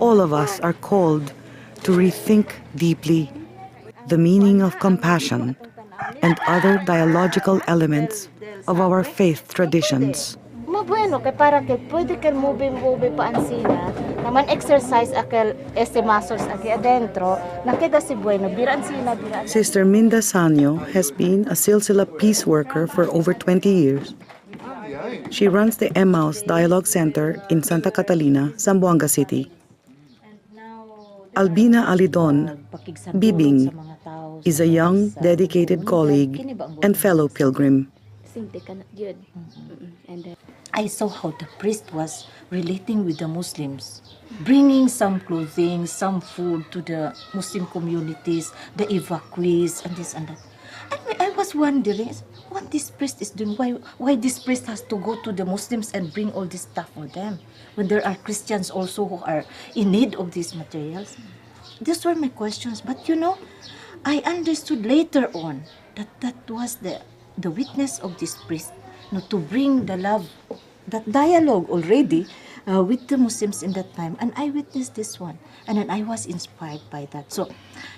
All of us are called to rethink deeply the meaning of compassion and other dialogical elements of our faith traditions. Mabueno kay para kay pwede kay movie paansina naman exercise akel muscles agi adentro nakita si bueno biran sina biran. Sister Minda Sanyo has been a Silsilah peace worker for over 20 years. She runs the Emmaus Dialogue Center in Santa Catalina, Zamboanga City. Albina Alidon, Bibing, is a young, dedicated colleague and fellow pilgrim. I saw how the priest was relating with the Muslims, bringing some clothing, some food to the Muslim communities, the evacuees, and this and that. And I was wondering what this priest is doing. Why this priest has to go to the Muslims and bring all this stuff for them when there are Christians also who are in need of these materials? These were my questions. But you know, I understood later on that that was the witness of this priest, to bring the love, that dialogue already with the Muslims in that time. And I witnessed this one. And then I was inspired by that. So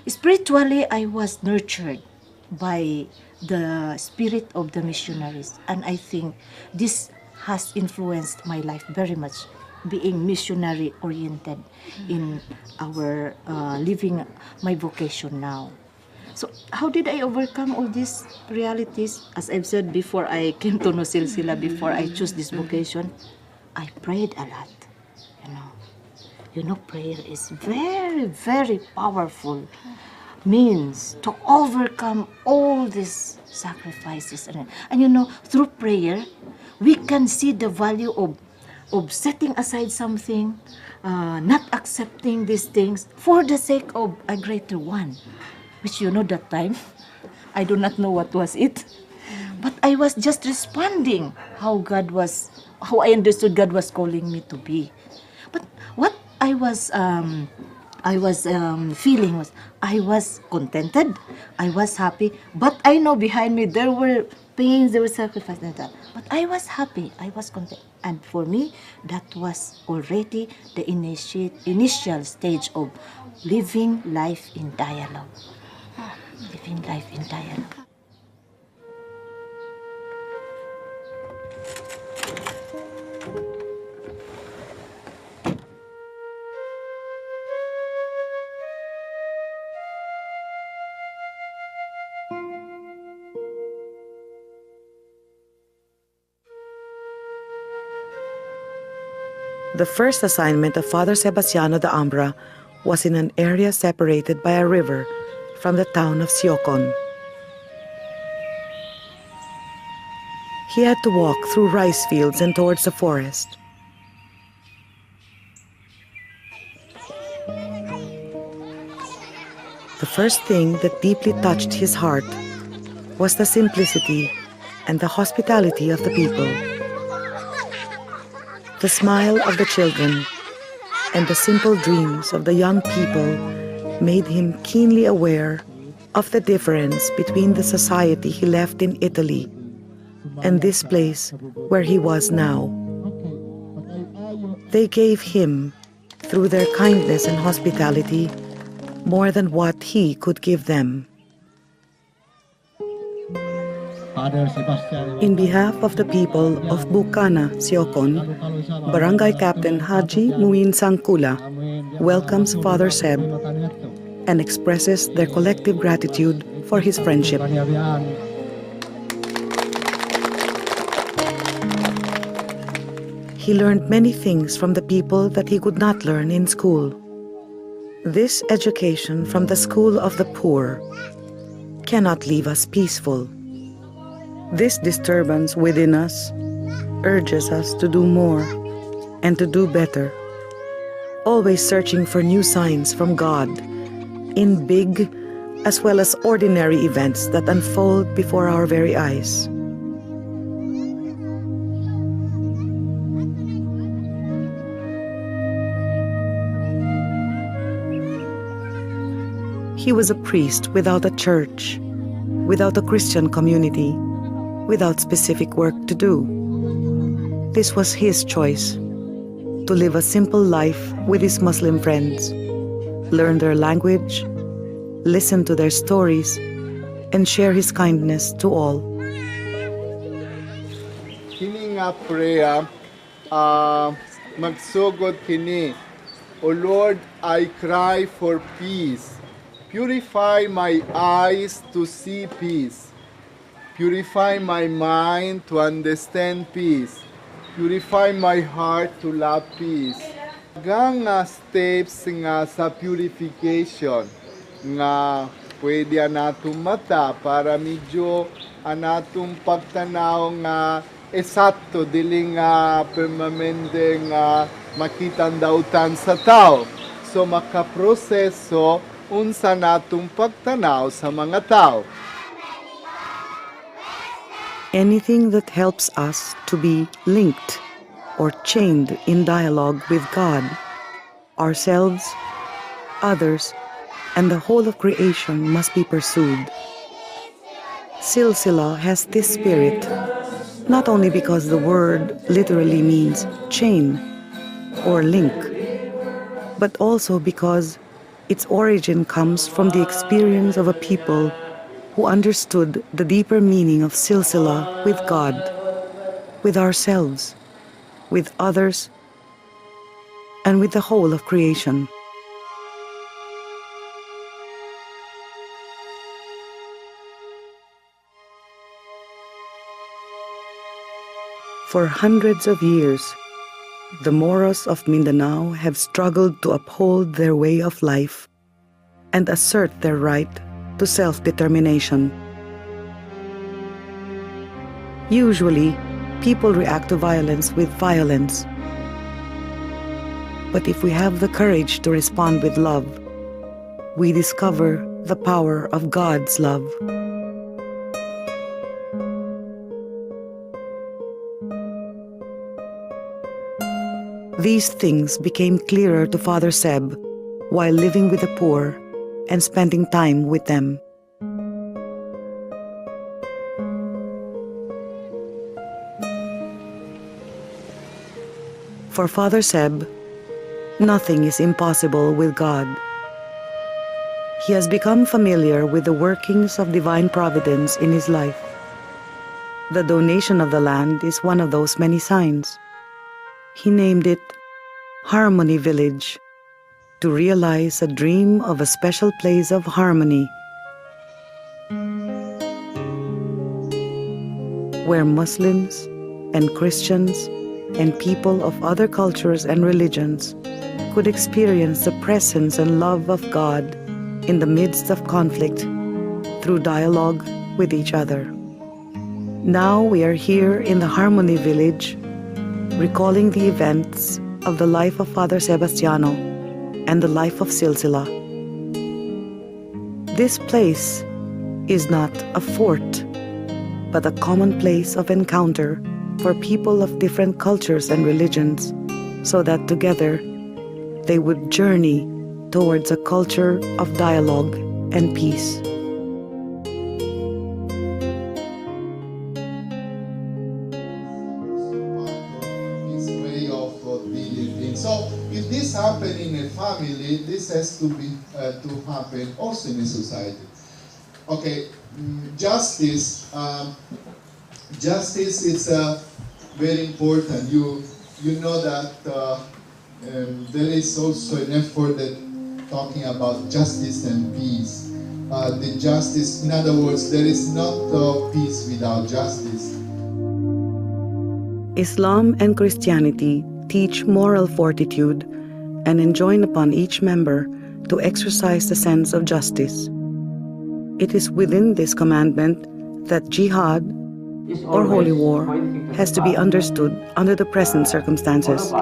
spiritually, I was nurtured by the spirit of the missionaries. And I think this has influenced my life very much, being missionary oriented in our living my vocation now. So how did I overcome all these realities? As I've said before, I came to know Silsilah, before I chose this vocation, I prayed a lot, You know, prayer is very, very powerful means to overcome all these sacrifices. And you know, through prayer, we can see the value of setting aside something, not accepting these things for the sake of a greater one. Which, you know, that time, I do not know what was it. But I was just responding how I understood God was calling me to be. But what I was feeling was, I was contented, I was happy, but I know behind me there were pains, there was sacrifice and that. But I was happy, I was content. And for me, that was already the initial stage of living life in dialogue. Living life in dialogue. The first assignment of Father Sebastiano D Ambra was in an area separated by a river from the town of Siocon. He had to walk through rice fields and towards the forest. The first thing that deeply touched his heart was the simplicity and the hospitality of the people. The smile of the children and the simple dreams of the young people made him keenly aware of the difference between the society he left in Italy and this place where he was now. They gave him, through their kindness and hospitality, more than what he could give them. In behalf of the people of Bukana, Siocon, Barangay Captain Haji Muin Sangkula welcomes Father Seb and expresses their collective gratitude for his friendship. He learned many things from the people that he could not learn in school. This education from the school of the poor cannot leave us peaceful. This disturbance within us urges us to do more and to do better, always searching for new signs from God in big as well as ordinary events that unfold before our very eyes. He was a priest without a church, without a Christian community, without specific work to do. This was his choice, to live a simple life with his Muslim friends, learn their language, listen to their stories, and share his kindness to all. Kini nga prayer, magsugod kini. O Lord, I cry for peace. Purify my eyes to see peace. Purify my mind to understand peace. Purify my heart to love peace. Nga steps nga sa purification nga pwede anatong mata para medyo anatong pagtanaw nga esakto dili nga permanente nga makitang dautan sa tao. So makaproseso unsa natong pagtanaw sa mga tao. Anything that helps us to be linked or chained in dialogue with God, ourselves, others, and the whole of creation must be pursued. Silsilah has this spirit, not only because the word literally means chain or link, but also because its origin comes from the experience of a people who understood the deeper meaning of Silsilah with God, with ourselves, with others, and with the whole of creation. For hundreds of years, the Moros of Mindanao have struggled to uphold their way of life and assert their right to self-determination. Usually, people react to violence with violence. But if we have the courage to respond with love, we discover the power of God's love. These things became clearer to Father Seb while living with the poor and spending time with them. For Father Seb, nothing is impossible with God. He has become familiar with the workings of divine providence in his life. The donation of the land is one of those many signs. He named it Harmony Village, to realize a dream of a special place of harmony, where Muslims and Christians and people of other cultures and religions could experience the presence and love of God in the midst of conflict through dialogue with each other. Now we are here in the Harmony Village, recalling the events of the life of Father Sebastiano and the life of Silsilah. This place is not a fort, but a common place of encounter for people of different cultures and religions, so that together they would journey towards a culture of dialogue and peace. So if this happens in a family, this has to be to happen also in a society. Okay, justice. Justice is very important. You know that there is also an effort that talking about justice and peace. The justice, in other words, there is not peace without justice. Islam and Christianity teach moral fortitude and enjoin upon each member to exercise the sense of justice. It is within this commandment that jihad, or holy war, has to be understood under the present circumstances.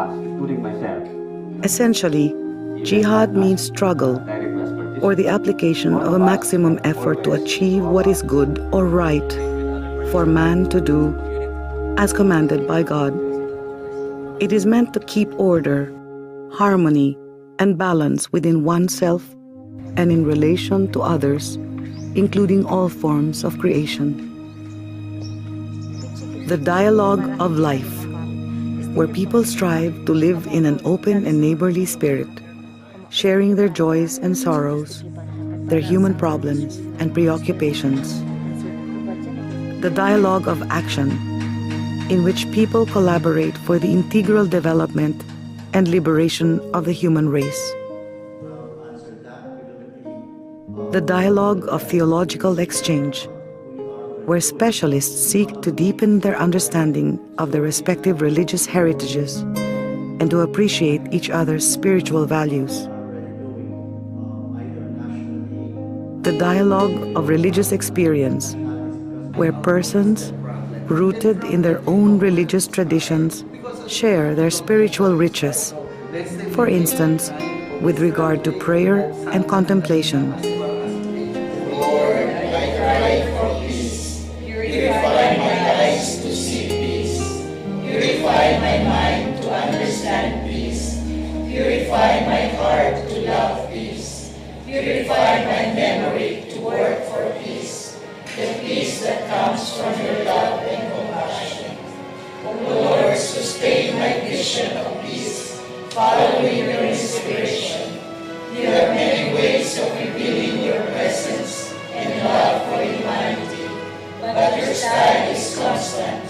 Essentially, jihad means struggle, or the application of a maximum effort to achieve what is good or right for man to do as commanded by God. It is meant to keep order, harmony, and balance within oneself and in relation to others, including all forms of creation. The dialogue of life where people strive to live in an open and neighborly spirit, sharing their joys and sorrows, their human problems and preoccupations. The dialogue of action, in which people collaborate for the integral development and liberation of the human race. The dialogue of theological exchange, where specialists seek to deepen their understanding of their respective religious heritages and to appreciate each other's spiritual values. The dialogue of religious experience, where persons, rooted in their own religious traditions, share their spiritual riches, for instance, with regard to prayer and contemplation. Lord, I cry for peace. Purify my eyes to see peace. Purify my mind to understand peace. Purify my heart to love peace. Purify my memory to work for peace, the peace that comes from your love and compassion. O Lord, sustain my vision of peace, following your inspiration. There are many ways of revealing your presence and love for humanity, but your style is constant.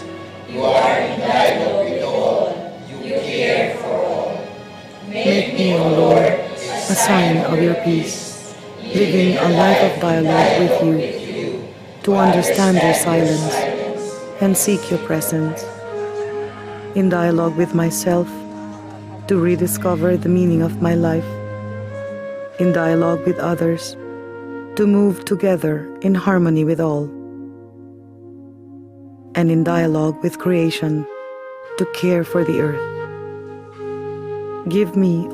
You are in dialogue with all. You care for all. Make me, O Lord, a sign of your peace, living a life of dialogue with you, to understand your silence and seek your presence. In dialogue with myself, to rediscover the meaning of my life. In dialogue with others, to move together in harmony with all. And in dialogue with creation, to care for the earth. Give me,